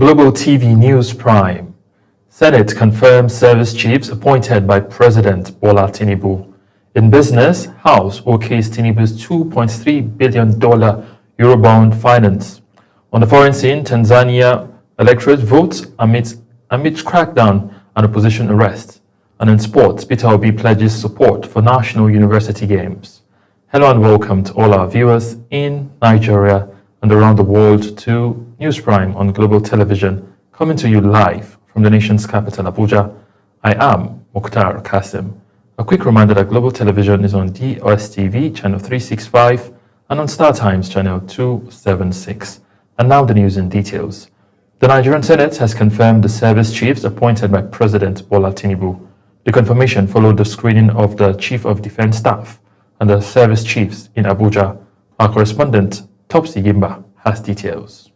Global TV News Prime. Senate confirms service chiefs appointed by President Bola Tinubu. In business, House okays Tinubu's $2.3 billion Eurobond finance. On the foreign scene, Tanzania electorate votes amidst crackdown and opposition arrest. And in sports, Peter Obi pledges support for National University Games. Hello and welcome to all our viewers in Nigeria and around the world to News Prime on Global Television, coming to you live from the nation's capital, Abuja. I am Mukhtar Kasim. A quick reminder that Global Television is on DOSTV, channel 365, and on Star Times, channel 276. And now the news in details. The Nigerian Senate has confirmed the service chiefs appointed by President Bola Tinubu. The confirmation followed the screening of the Chief of Defense Staff and the service chiefs in Abuja. Our correspondent, Topsy Gimba, has details.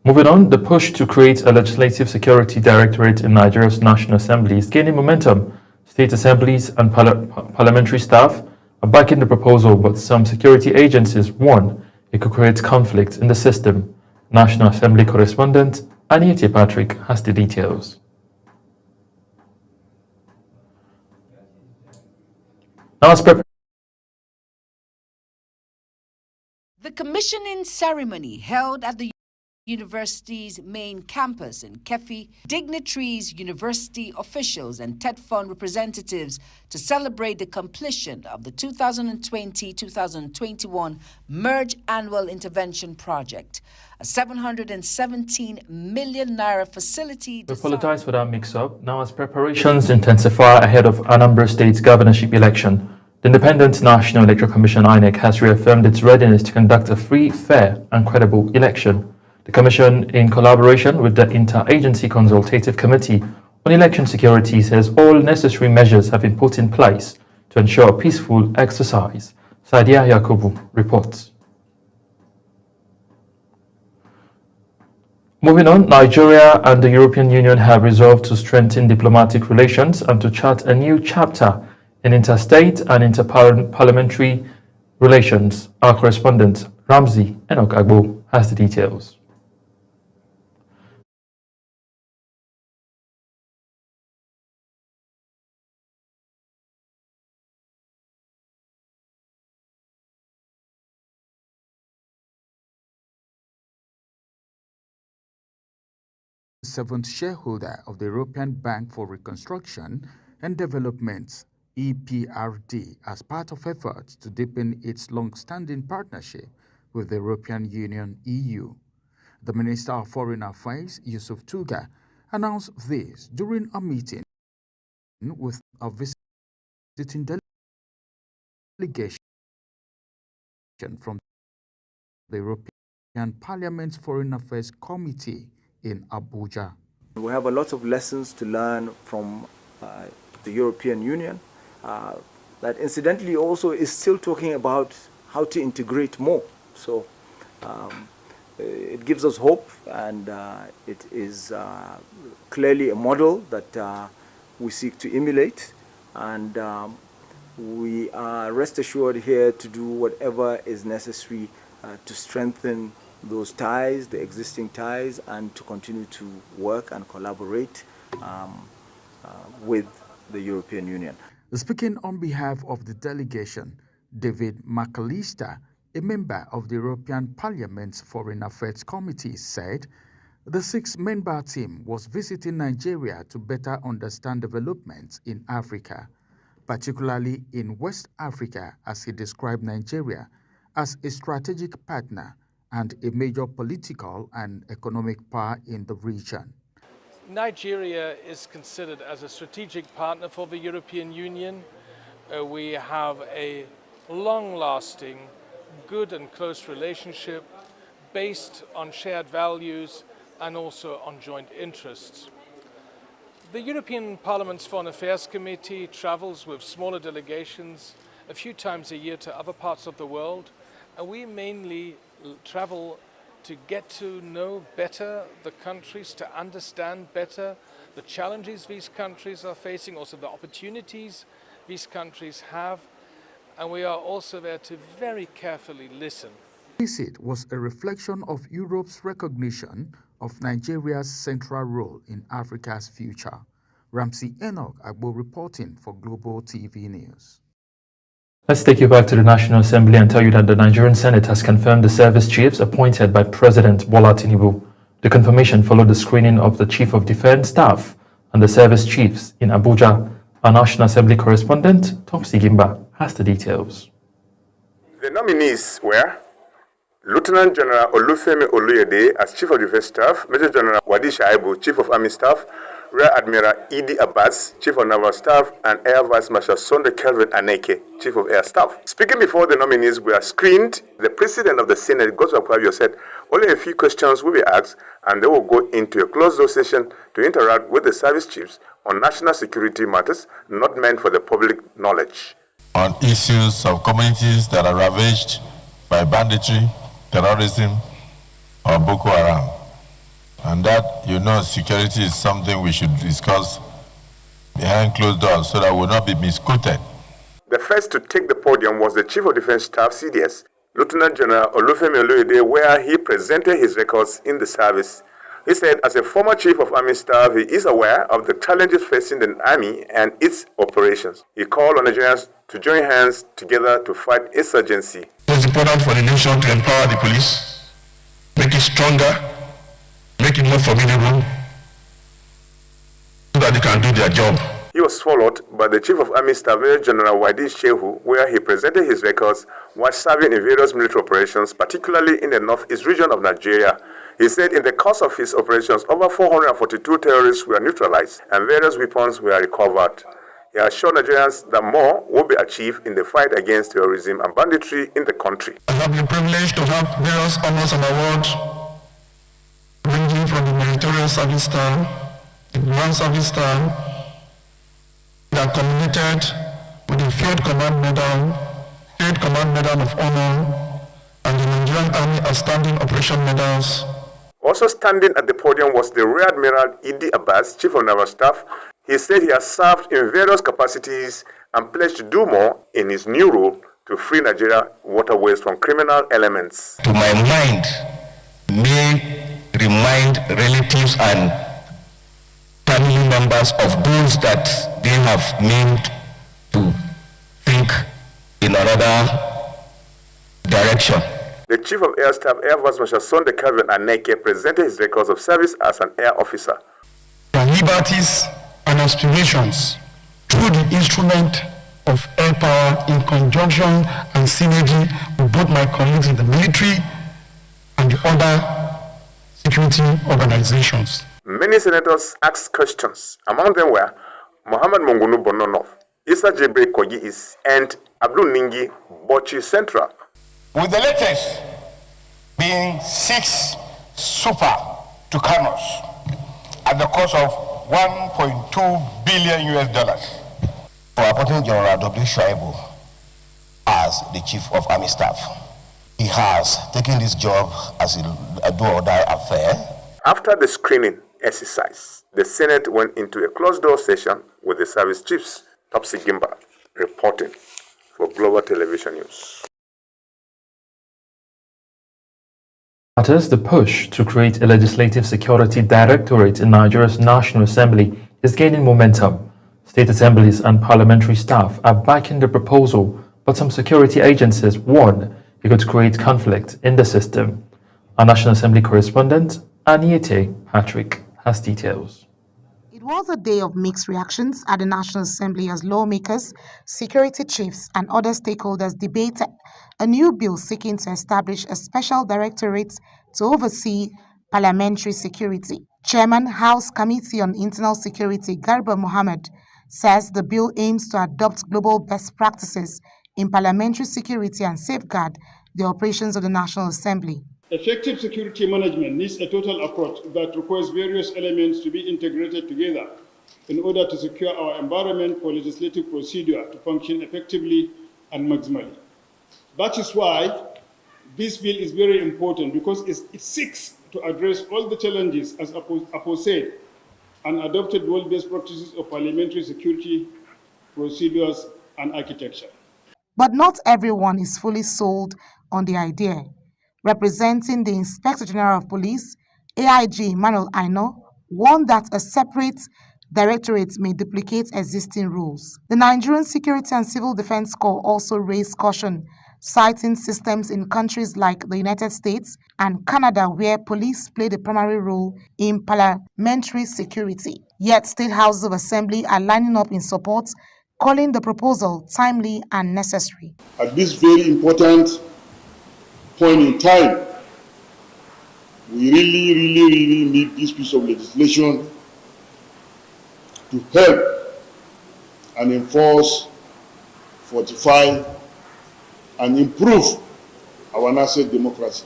Moving on, the push to create a legislative security directorate in Nigeria's National Assembly is gaining momentum. State assemblies and parliamentary staff are backing the proposal, but some security agencies warn it could create conflict in the system. National Assembly correspondent Anita Patrick has the details. Now, the commissioning ceremony held at the university's main campus in Kefi, dignitaries, university officials, and TED Fund representatives to celebrate the completion of the 2020-2021 Merge Annual Intervention Project, a 717 million naira facility. We apologize for that mix-up. Now, as preparations intensify ahead of Anambra State's governorship election, the Independent National Electoral Commission (INEC) has reaffirmed its readiness to conduct a free, fair, and credible election. The Commission, in collaboration with the Interagency Consultative Committee on Election Security, says all necessary measures have been put in place to ensure a peaceful exercise. Sadia Yakubu reports. Moving on, Nigeria and the European Union have resolved to strengthen diplomatic relations and to chart a new chapter in interstate and interparliamentary relations. Our correspondent, Ramzi Enoch Agbo, has the details. Seventh shareholder of the European Bank for Reconstruction and Development, EBRD, as part of efforts to deepen its long-standing partnership with the European Union (EU). The Minister of Foreign Affairs, Yusuf Tuga, announced this during a meeting with a visiting delegation from the European Parliament's Foreign Affairs Committee in Abuja. We have a lot of lessons to learn from the European Union that incidentally also is still talking about how to integrate more. So it gives us hope, and it is clearly a model that we seek to emulate, and we are rest assured here to do whatever is necessary to strengthen those ties, the existing ties, and to continue to work and collaborate with the European Union. Speaking on behalf of the delegation, David McAllister, a member of the European Parliament's Foreign Affairs Committee, said the six-member team was visiting Nigeria to better understand developments in Africa, particularly in West Africa, as he described Nigeria as a strategic partner and a major political and economic power in the region. Nigeria is considered as a strategic partner for the European Union. We have a long-lasting, good and close relationship based on shared values and also on joint interests. The European Parliament's Foreign Affairs Committee travels with smaller delegations a few times a year to other parts of the world, and we mainly travel to get to know better the countries, to understand better the challenges these countries are facing, also the opportunities these countries have. And we are also there to very carefully listen visit was a reflection of Europe's recognition of Nigeria's central role in Africa's future. Ramsey Enoch Agbo reporting for Global TV News. Let's take you back to the National Assembly and tell you that the Nigerian Senate has confirmed the service chiefs appointed by President Bola Tinubu. The confirmation followed the screening of the Chief of Defense Staff and the service chiefs in Abuja. Our National Assembly correspondent, Topsy Gimba, has the details. The nominees were Lieutenant General Olufemi Oluyede as Chief of Defense Staff, Major General Wadi Shaibu, Chief of Army Staff, Rear Admiral Idi Abbas, Chief of Naval Staff, and Air Vice Marshal Sunday Kelvin Aneke, Chief of Air Staff. Speaking before the nominees were screened, the President of the Senate, Godswill Akpabio, said only a few questions will be asked and they will go into a closed-door session to interact with the service chiefs on national security matters not meant for the public knowledge. On issues of communities that are ravaged by banditry, terrorism, or Boko Haram. And that, security is something we should discuss behind closed doors so that we will not be misquoted. The first to take the podium was the Chief of Defense Staff, CDS, Lieutenant General Olufemi Oluyede, where he presented his records in the service. He said, as a former Chief of Army Staff, he is aware of the challenges facing the Army and its operations. He called on Nigerians to join hands together to fight insurgency. It's important for the nation to empower the police, make it stronger, make it more formidable, so that they can do their job. He was followed by the Chief of Army Staff, Major General Wadi Shehu, where he presented his records while serving in various military operations, particularly in the northeast region of Nigeria. He said in the course of his operations, over 442 terrorists were neutralized and various weapons were recovered. He assured Nigerians that more will be achieved in the fight against terrorism and banditry in the country. I have been privileged to have various honors and awards ranging from the Meritorious Service Star, the Grand Service Star, that culminated with the Field Command Medal, Field Command Medal of Honor, and the Nigerian Army Outstanding Operation Medals. Also standing at the podium was the Rear Admiral Idi Abbas, Chief of Naval Staff. He said he has served in various capacities and pledged to do more in his new role to free Nigeria waterways from criminal elements. To my mind, may remind relatives and family members of those that they have named to think in another direction. The Chief of Air Staff, Air Vice Marshal Sunday Kelvin Aneke, presented his records of service as an air officer. Our liberties and aspirations through the instrument of air power in conjunction and synergy with both my colleagues in the military and the other security organizations. Many senators asked questions. Among them were Muhammad Mungunu Bononov, Issa Jebre Kogi and Abdul Ningi Bochi Central. With the latest being 6 Super Tucanos at the cost of $1.2 billion for appointing General W. Shaibu as the Chief of Army Staff. He has taken this job as a do-or-die affair. After the screening exercise, the Senate went into a closed-door session with the service chiefs. Topsy Gimba reporting for Global Television News. The push to create a legislative security directorate in Nigeria's National Assembly is gaining momentum. State assemblies and parliamentary staff are backing the proposal, but some security agencies warn it could create conflict in the system. Our National Assembly correspondent, Aniete Patrick, has details. It was a day of mixed reactions at the National Assembly as lawmakers, security chiefs, and other stakeholders debated a new bill seeking to establish a special directorate to oversee parliamentary security. Chairman, House Committee on Internal Security, Garba Mohammed, says the bill aims to adopt global best practices in parliamentary security and safeguard the operations of the National Assembly. Effective security management needs a total approach that requires various elements to be integrated together in order to secure our environment for legislative procedure to function effectively and maximally. That is why this bill is very important, because it seeks to address all the challenges as aforesaid and adopted world-based practices of parliamentary security procedures and architecture. But not everyone is fully sold on the idea. Representing the Inspector General of Police, AIG Emmanuel Aino, warned that a separate directorate may duplicate existing rules. The Nigerian Security and Civil Defense Corps also raised caution, citing systems in countries like the United States and Canada where police play the primary role in parliamentary security. Yet state houses of assembly are lining up in support, calling the proposal timely and necessary. At this very important point in time, we really need this piece of legislation to help and enforce, fortify, and improve our nascent democracy.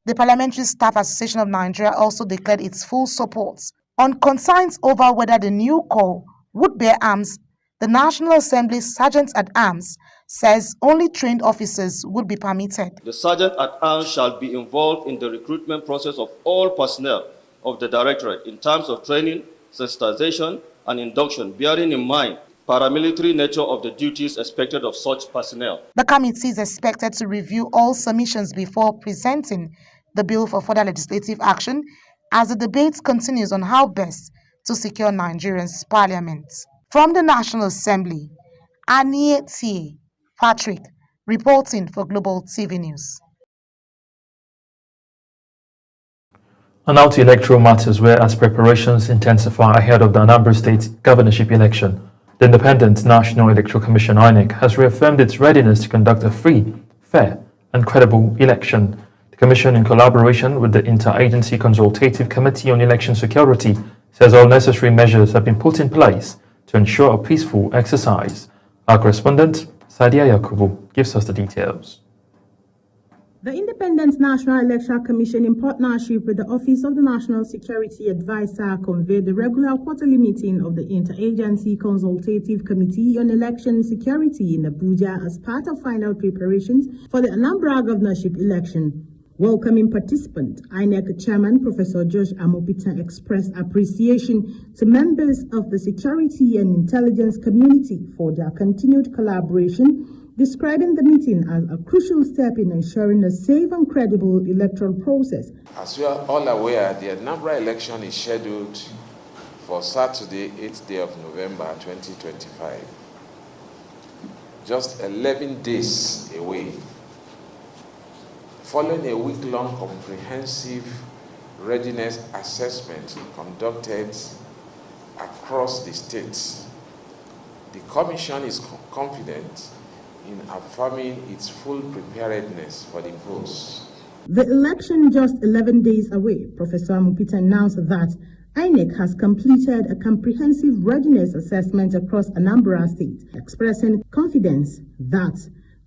The Parliamentary Staff Association of Nigeria also declared its full support. On concerns over whether the new corps would bear arms, the National Assembly Sergeant-at-Arms says only trained officers would be permitted. The Sergeant-at-Arms shall be involved in the recruitment process of all personnel of the Directorate in terms of training, sensitization, and induction, bearing in mind paramilitary nature of the duties expected of such personnel. The committee is expected to review all submissions before presenting the bill for further legislative action as the debate continues on how best to secure Nigeria's parliament. From the National Assembly, Anie Patrick, reporting for Global TV News. And now to electoral matters, where as preparations intensify ahead of the Anambra State governorship election, the Independent National Electoral Commission (INEC) has reaffirmed its readiness to conduct a free, fair, and credible election. The Commission, in collaboration with the Interagency Consultative Committee on Election Security, says all necessary measures have been put in place to ensure a peaceful exercise. Our correspondent, Sadia Yakubu, gives us the details. The Independent National Electoral Commission, in partnership with the Office of the National Security Advisor, convened the regular quarterly meeting of the Interagency Consultative Committee on Election Security in Abuja as part of final preparations for the Anambra governorship election. Welcoming participant, INEC Chairman Professor Josh Amopita expressed appreciation to members of the security and intelligence community for their continued collaboration, describing the meeting as a crucial step in ensuring a safe and credible electoral process. As we are all aware, the Anambra election is scheduled for Saturday, 8th day of November 2025, just 11 days away. Following a week-long comprehensive readiness assessment conducted across the states, the Commission is confident in affirming its full preparedness for the polls. The election just 11 days away, Professor Amopita announced that INEC has completed a comprehensive readiness assessment across Anambra State, expressing confidence that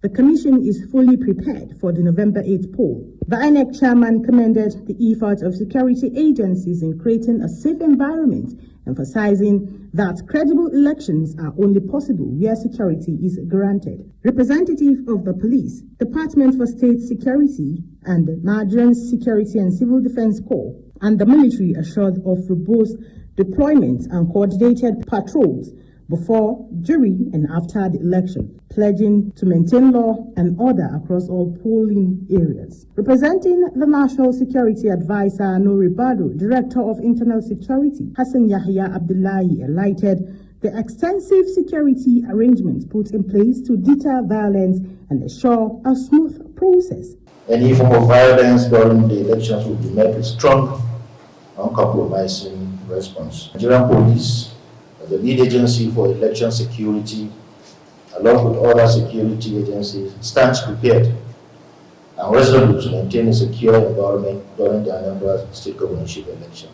the Commission is fully prepared for the November 8th poll. The INEC chairman commended the efforts of security agencies in creating a safe environment, emphasizing that credible elections are only possible where security is granted. Representative of the Police, Department for State Security, and the Nigerian Security and Civil Defense Corps, and the military assured of robust deployment and coordinated patrols before, during, and after the election, pledging to maintain law and order across all polling areas. Representing the National Security Advisor, Nuri Bado, Director of Internal Security, Hassan Yahya Abdullahi, highlighted the extensive security arrangements put in place to deter violence and ensure a smooth process. Any form of violence during the elections will be met with strong, uncompromising response. Nigerian Police, the lead agency for election security, along with other security agencies, stands prepared and resolute to maintain a secure environment during the Anambra State governorship election.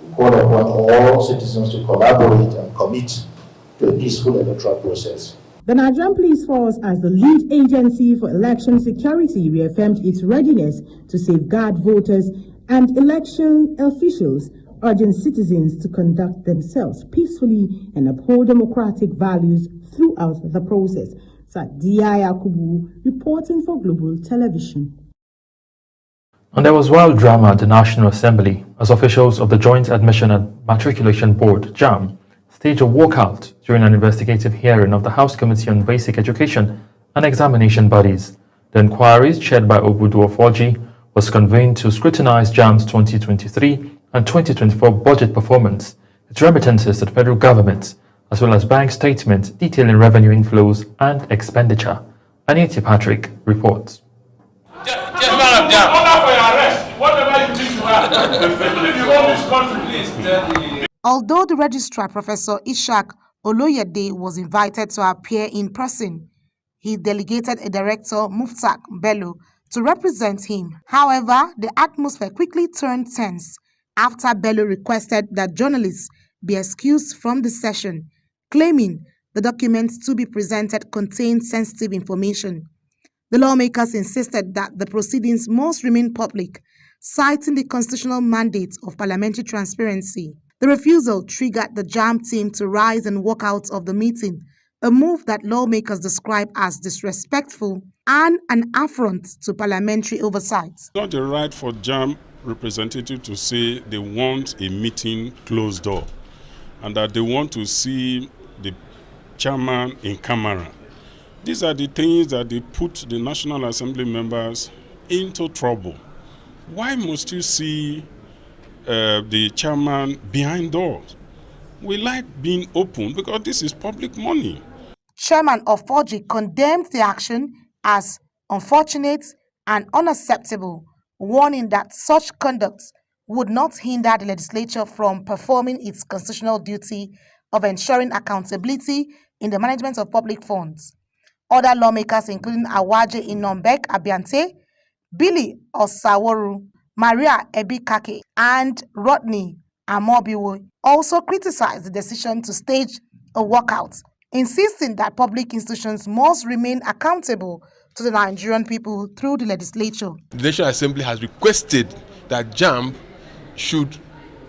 We call upon all citizens to collaborate and commit to a peaceful electoral process. The Nigerian Police Force, as the lead agency for election security, reaffirmed its readiness to safeguard voters and election officials, urging citizens to conduct themselves peacefully and uphold democratic values throughout the process. Sadia Yakubu, reporting for Global Television. And there was wild drama at the National Assembly as officials of the Joint Admission and Matriculation Board, JAMB, staged a walkout during an investigative hearing of the House Committee on Basic Education and Examination Bodies. The inquiry, chaired by Obudu Ofoji, was convened to scrutinize JAMB's 2023 and 2024 budget performance, its remittances to the federal government, as well as bank statements detailing revenue inflows and expenditure. Anita Patrick reports. Although the registrar, Professor Ishaq Oloyede, was invited to appear in person, he delegated a director, Muftak Bello, to represent him. However, the atmosphere quickly turned tense after Bello requested that journalists be excused from the session, claiming the documents to be presented contained sensitive information. The lawmakers insisted that the proceedings must remain public, citing the constitutional mandate of parliamentary transparency. The refusal triggered the JAMB team to rise and walk out of the meeting, a move that lawmakers describe as disrespectful and an affront to parliamentary oversight. It's not the right for JAMB representative to say they want a meeting closed door and that they want to see the chairman in camera. These are the things that they put the National Assembly members into trouble. Why must you see the chairman behind doors? We like being open because this is public money. Chairman Ofoji condemned the action as unfortunate and unacceptable, warning that such conduct would not hinder the legislature from performing its constitutional duty of ensuring accountability in the management of public funds. Other lawmakers, including Awaje Inombek Abiante, Billy Osaworu, Maria Ebikake, and Rodney Amobiwo, also criticized the decision to stage a walkout, insisting that public institutions must remain accountable to the Nigerian people through the legislature. The National Assembly has requested that JAMB should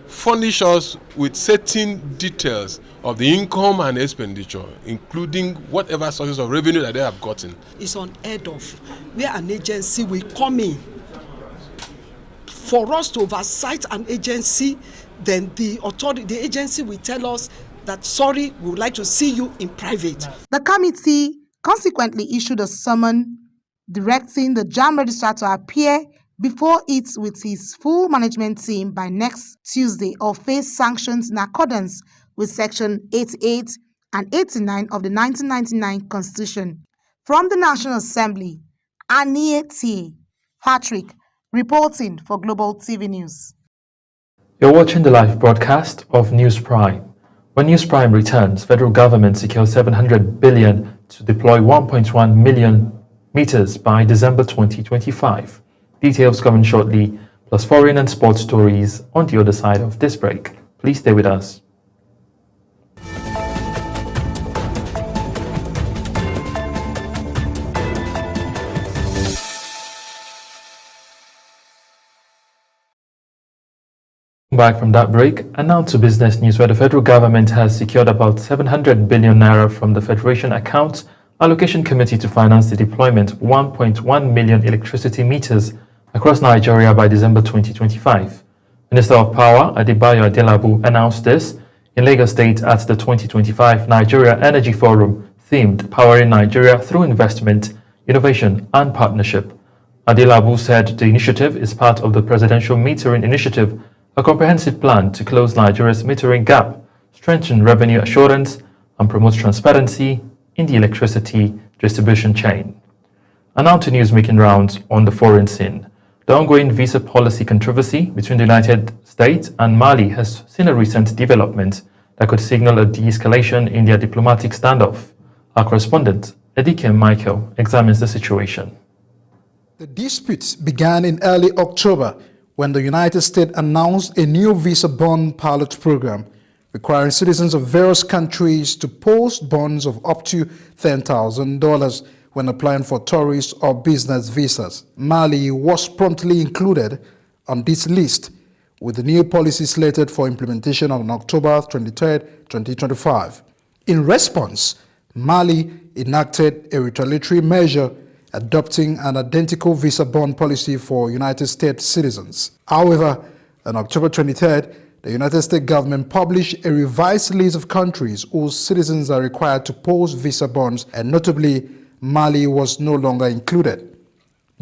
furnish us with certain details of the income and expenditure, including whatever sources of revenue that they have gotten. It's unheard of where an agency will come in. For us to oversight an agency, then the authority, the agency will tell us that, sorry, we would like to see you in private. The committee consequently issued a summons directing the JAMB registrar to appear before it with his full management team by next Tuesday or face sanctions in accordance with Section 88 and 89 of the 1999 Constitution. From the National Assembly, Anita Patrick reporting for Global TV News. You're watching the live broadcast of News Prime. When News Prime returns, federal government secures $700 billion to deploy 1.1 million meters by December 2025. Details coming shortly, plus foreign and sports stories on the other side of this break. Please stay with us. Back from that break, and now to business news, where the federal government has secured about 700 billion naira from the Federation Accounts Allocation Committee to finance the deployment of 1.1 million electricity meters across Nigeria by December 2025. Minister of Power Adebayo Adelabu announced this in Lagos State at the 2025 Nigeria Energy Forum themed Powering Nigeria Through Investment, Innovation and Partnership. Adelabu said the initiative is part of the Presidential Metering Initiative, a comprehensive plan to close Nigeria's metering gap, strengthen revenue assurance, and promote transparency in the electricity distribution chain. And now to news making rounds on the foreign scene. The ongoing visa policy controversy between the United States and Mali has seen a recent development that could signal a de-escalation in their diplomatic standoff. Our correspondent, Edike Michael, examines the situation. The disputes began in early October when the United States announced a new visa bond pilot program requiring citizens of various countries to post bonds of up to $10,000 when applying for tourist or business visas. Mali was promptly included on this list, with the new policy slated for implementation on October 23, 2025. In response, Mali enacted a retaliatory measure adopting an identical visa bond policy for United States citizens. However, on October 23rd, the United States government published a revised list of countries whose citizens are required to post visa bonds, and notably, Mali was no longer included.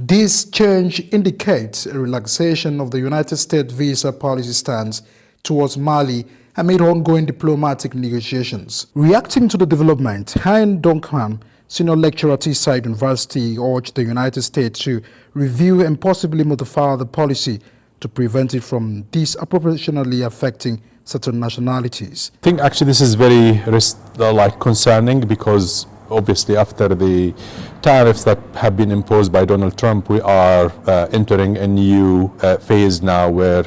This change indicates a relaxation of the United States visa policy stance towards Mali amid ongoing diplomatic negotiations. Reacting to the development, Hein Donkham, senior lecturer at Eastside University, urged the United States to review and possibly modify the policy to prevent it from disproportionately affecting certain nationalities. I think actually this is very concerning, because obviously after the tariffs that have been imposed by Donald Trump, we are entering a new phase now where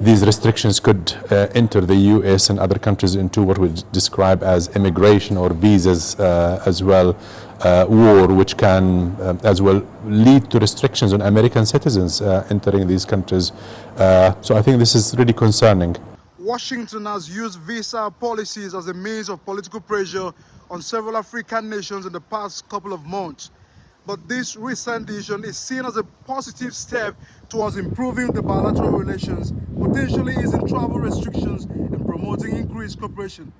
these restrictions could enter the U.S. and other countries into what we describe as immigration or visas as well, war, which can as well lead to restrictions on American citizens entering these countries. So I think this is really concerning. Washington has used visa policies as a means of political pressure on several African nations in the past couple of months. But this recent decision is seen as a positive step towards improving the bilateral relations, potentially easing travel restrictions and promoting increased cooperation.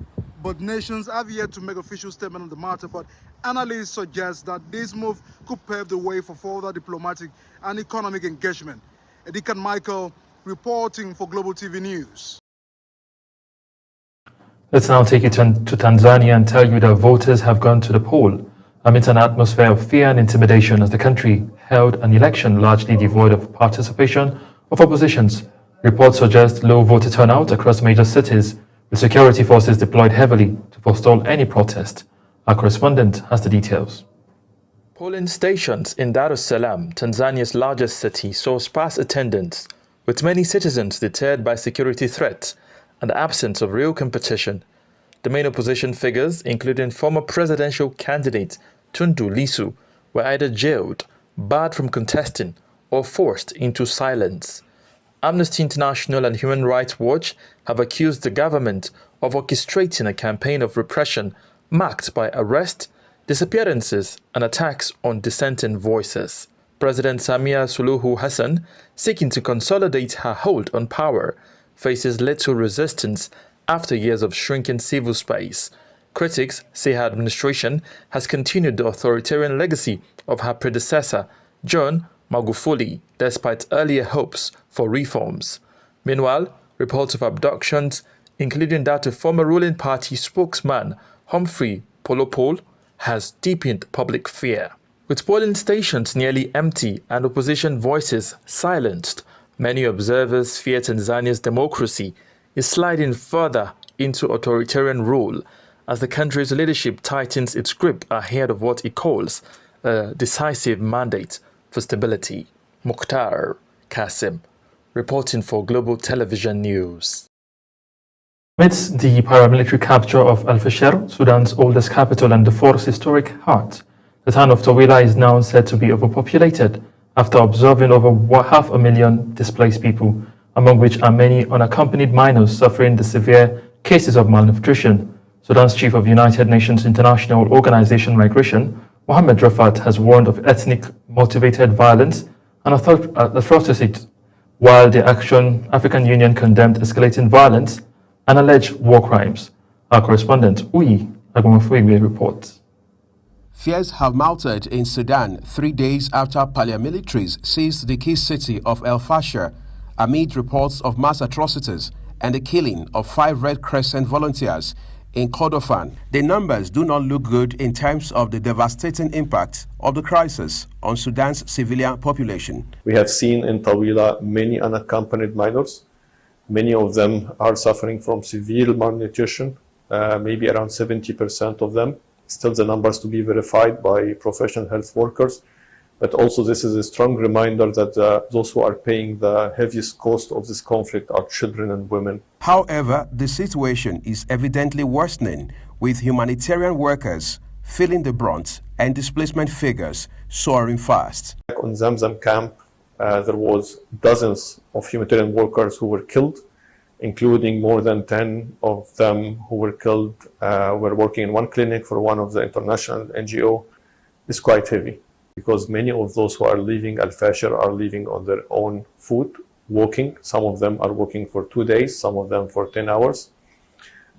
But nations have yet to make official statement on the matter, but analysts suggest that this move could pave the way for further diplomatic and economic engagement. Edikan Michael reporting for Global TV News. Let's now take you to Tanzania and tell you that voters have gone to the poll amidst an atmosphere of fear and intimidation as the country held an election largely devoid of participation of oppositions. Reports suggest low voter turnout across major cities, with security forces deployed heavily to forestall any protest. Our correspondent has the details. Polling stations in Dar es Salaam, Tanzania's largest city, saw sparse attendance, with many citizens deterred by security threats and the absence of real competition. The main opposition figures, including former presidential candidate Tundu Lissu, were either jailed, barred from contesting, or forced into silence. Amnesty International and Human Rights Watch have accused the government of orchestrating a campaign of repression marked by arrest, disappearances, and attacks on dissenting voices. President Samia Suluhu Hassan, seeking to consolidate her hold on power, faces little resistance after years of shrinking civil space. Critics say her administration has continued the authoritarian legacy of her predecessor, John Magufuli, despite earlier hopes for reforms. Meanwhile, reports of abductions, including that of former ruling party spokesman Humphrey Polopole, has deepened public fear. With polling stations nearly empty and opposition voices silenced, many observers fear Tanzania's democracy is sliding further into authoritarian rule as the country's leadership tightens its grip ahead of what it calls a decisive mandate for stability. Mukhtar Kasim, reporting for Global Television News. Amidst the paramilitary capture of Al-Fasher, Sudan's oldest capital and Darfur's historic heart, the town of Tawila is now said to be overpopulated after observing over 500,000 displaced people, among which are many unaccompanied minors suffering the severe cases of malnutrition. Sudan's chief of United Nations International Organization Migration, Mohamed Rafat, has warned of ethnic-motivated violence and atrocities, while the African Union condemned escalating violence and alleged war crimes. Our correspondent, Uyi Agumafwegwe, reports. Fears have mounted in Sudan 3 days after paramilitaries seized the key city of El Fasher amid reports of mass atrocities and the killing of 5 Red Crescent volunteers in Kordofan. The numbers do not look good in terms of the devastating impact of the crisis on Sudan's civilian population. We have seen in Tawila many unaccompanied minors. Many of them are suffering from severe malnutrition, maybe around 70% of them. Still the numbers to be verified by professional health workers. But also this is a strong reminder that those who are paying the heaviest cost of this conflict are children and women. However, the situation is evidently worsening, with humanitarian workers feeling the brunt and displacement figures soaring fast. On Zamzam camp, there was dozens of humanitarian workers who were killed, including more than 10 of them who were killed were working in one clinic for one of the international NGO. It's quite heavy because many of those who are leaving Al-Fasher are leaving on their own foot, walking. Some of them are walking for 2 days, some of them for 10 hours.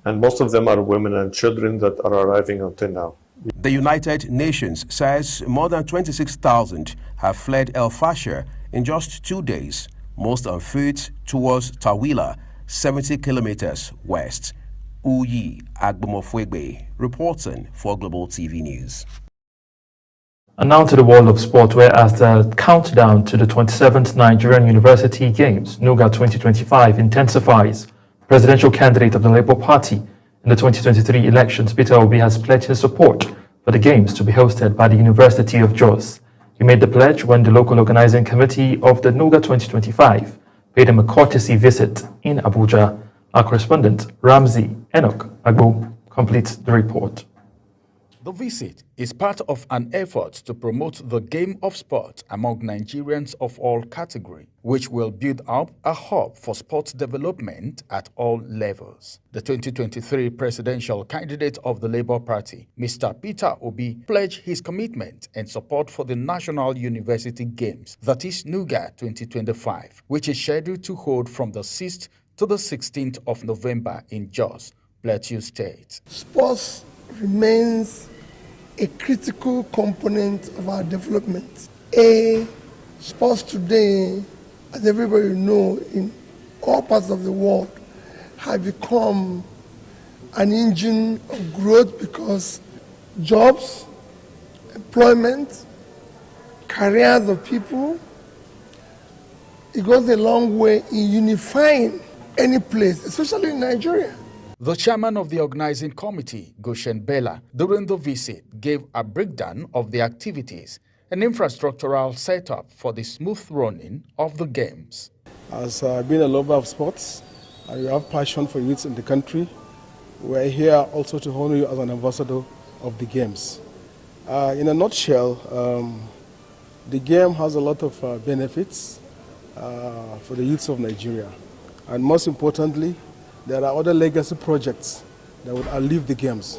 And most of them are women and children that are arriving until now. The United Nations says more than 26,000 have fled El Fasher in just 2 days, most on foot towards Tawila, 70 kilometers west. Uyi Agbomofwegbe reporting for Global TV News. And now to the world of sport, where as the countdown to the 27th Nigerian University Games, NUGA 2025, intensifies, presidential candidate of the Labour Party in the 2023 elections, Peter Obi, has pledged his support for the Games to be hosted by the University of Jos. He made the pledge when the local organizing committee of the NUGA 2025 paid him a courtesy visit in Abuja. Our correspondent, Ramsey Enoch Agbo, completes the report. The visit is part of an effort to promote the game of sport among Nigerians of all categories, which will build up a hub for sports development at all levels. The 2023 presidential candidate of the Labour Party, Mr. Peter Obi, pledged his commitment and support for the National University Games, that is NUGA 2025, which is scheduled to hold from the 6th to the 16th of November in Jos, Plateau State. Sports remains a critical component of our development. Sports today, as everybody knows, in all parts of the world, have become an engine of growth because jobs, employment, careers of people, it goes a long way in unifying any place, especially in Nigeria. The chairman of the organizing committee, Goshen Bella, during the visit gave a breakdown of the activities and infrastructural setup for the smooth running of the games. As being a lover of sports, and you have passion for youth in the country, we're here also to honor you as an ambassador of the games. In a nutshell, the game has a lot of benefits for the youths of Nigeria. And most importantly, there are other legacy projects that would outlive the games.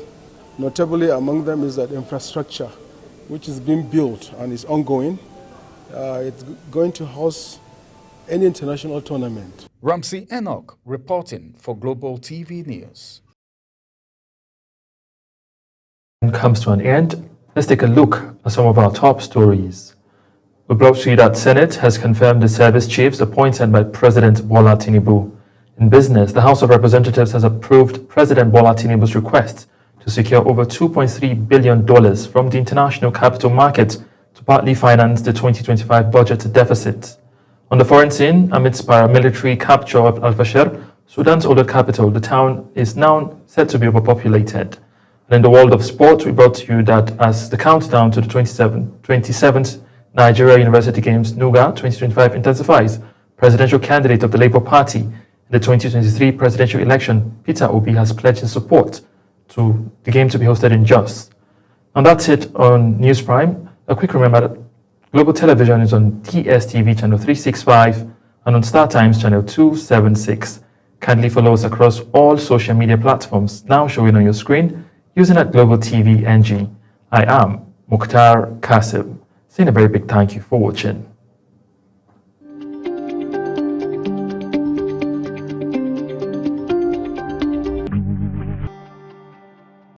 Notably among them is that infrastructure, which is being built and is ongoing. It's going to host any international tournament. Ramsey Enoch reporting for Global TV News. Comes to an end. Let's take a look at some of our top stories. We brought to you that Senate has confirmed the service chiefs appointed by President Bola Tinubu. In business, the House of Representatives has approved President Bola Tinubu's request to secure over $2.3 billion from the international capital market to partly finance the 2025 budget deficit. On the foreign scene, amidst paramilitary capture of Al Fasher, Sudan's older capital, the town is now said to be overpopulated. And in the world of sport, we brought to you that as the countdown to the 27th Nigeria University Games, NUGA 2025, intensifies, presidential candidate of the Labour Party in the 2023 presidential election, Peter Obi, has pledged his support to the game to be hosted in Jos. And that's it on News Prime. A quick reminder that Global Television is on DSTV channel 365 and on Star Times channel 276. Kindly follow us across all social media platforms now showing on your screen using at Global TV NG. I am Mukhtar Kasim, saying a very big thank you for watching.